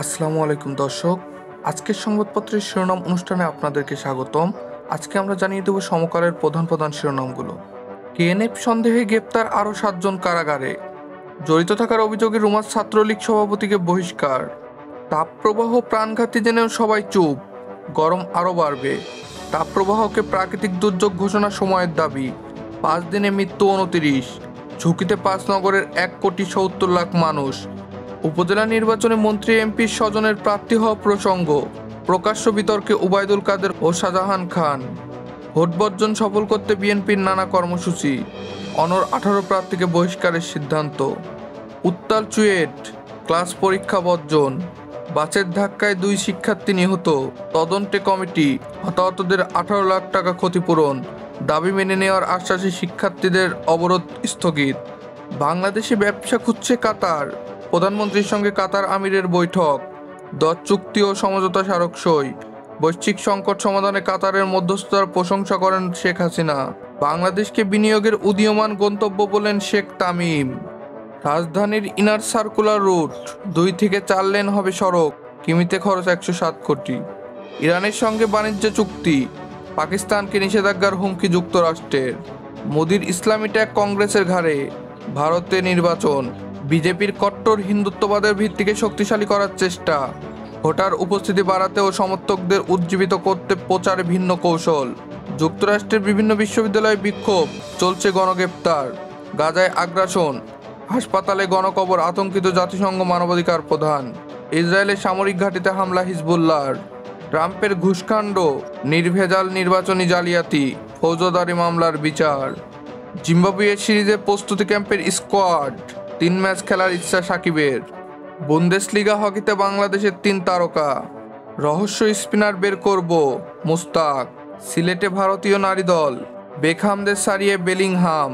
আসসালামু আলাইকুম দর্শক। আজকের সংবাদপত্রের শিরোনাম অনুষ্ঠানে আপনাদেরকে স্বাগতম। আজকে আমরা জানিয়ে দেব সমকালের প্রধান প্রধান শিরোনামগুলো। কেএনএফ সন্দেহে গ্রেপ্তার আরও 7 জন কারাগারে। জড়িত থাকার অভিযোগে রুমাত ছাত্রলীগ সভাপতিকে বহিষ্কার। তাপপ্রবাহ প্রাণঘাতী জেনেও সবাই চুপ, গরম আরও বাড়বে। তাপপ্রবাহকে প্রাকৃতিক দুর্যোগ ঘোষণার সময়ের দাবি। 5 দিনে মৃত্যু 29, ঝুঁকিতে 5 নগরের 1,70,00,000 মানুষ। উপজেলা নির্বাচনে মন্ত্রী এমপির স্বজনের প্রার্থী হওয়া প্রসঙ্গ। প্রকাশ্য বিতর্কে ওবায়দুল কাদের ও শাহজাহান খান। ভোট বর্জন সফল করতে বিএনপির নানা কর্মসূচি। অনর 18 প্রার্থীকে বহিষ্কারের সিদ্ধান্ত। উত্তাল চুয়েট, ক্লাস পরীক্ষা বর্জন। বাসের ধাক্কায় 2 শিক্ষার্থী নিহত, তদন্তে কমিটি। হতাহতদের 18 লাখ টাকা ক্ষতিপূরণ। দাবি মেনে নেওয়ার আশ্বাসে শিক্ষার্থীদের অবরোধ স্থগিত। বাংলাদেশে ব্যবসা খুঁজছে কাতার। প্রধানমন্ত্রীর সঙ্গে কাতার আমিরের বৈঠক। 10 চুক্তি ও সমঝোতা স্মারক সই। বৈশ্বিক সংকট সমাধানে কাতারের মধ্যস্থতার প্রশংসা করেন শেখ হাসিনা। বাংলাদেশকে বিনিয়োগের উদীয়মান গন্তব্য বলেন শেখ তামিম। রাজধানীর ইনার সার্কুলার রুট 2 থেকে 4 লেন হবে সড়ক, কিমিতে খরচ 107 কোটি। ইরানের সঙ্গে বাণিজ্য চুক্তি, পাকিস্তানকে নিষেধাজ্ঞার হুমকি যুক্তরাষ্ট্রের। মোদির ইসলামী ট্যাগ কংগ্রেসের ঘাড়ে। ভারতে নির্বাচন, বিজেপির কট্টর হিন্দুত্ববাদের ভিত্তিকে শক্তিশালী করার চেষ্টা। ভোটার উপস্থিতি বাড়াতে ও সমর্থকদের উজ্জীবিত করতে প্রচারে ভিন্ন কৌশল। যুক্তরাষ্ট্রের বিভিন্ন বিশ্ববিদ্যালয়ে বিক্ষোভ, চলছে গণগ্রেপ্তার। গাজায় আগ্রাসন, হাসপাতালে গণকবর, আতঙ্কিত জাতিসংঘ মানবাধিকার প্রধান। ইসরায়েলের সামরিক ঘাঁটিতে হামলা হিজবুল্লাহর। ট্রাম্পের ঘুষকাণ্ড, নির্ভেজাল নির্বাচনী জালিয়াতি, ফৌজদারি মামলার বিচার। জিম্বাবুয়ের সিরিজে প্রস্তুতি ক্যাম্পের স্কোয়াড, 3 ম্যাচ খেলার ইচ্ছা সাকিবের। বুন্দেসলিগা হকিতে বাংলাদেশের 3 তারকা। রহস্য স্পিনার বের করব, মুস্তাক। সিলেটে ভারতীয় নারী দল, বেকহামদের সারিয়ে বেলিংহাম।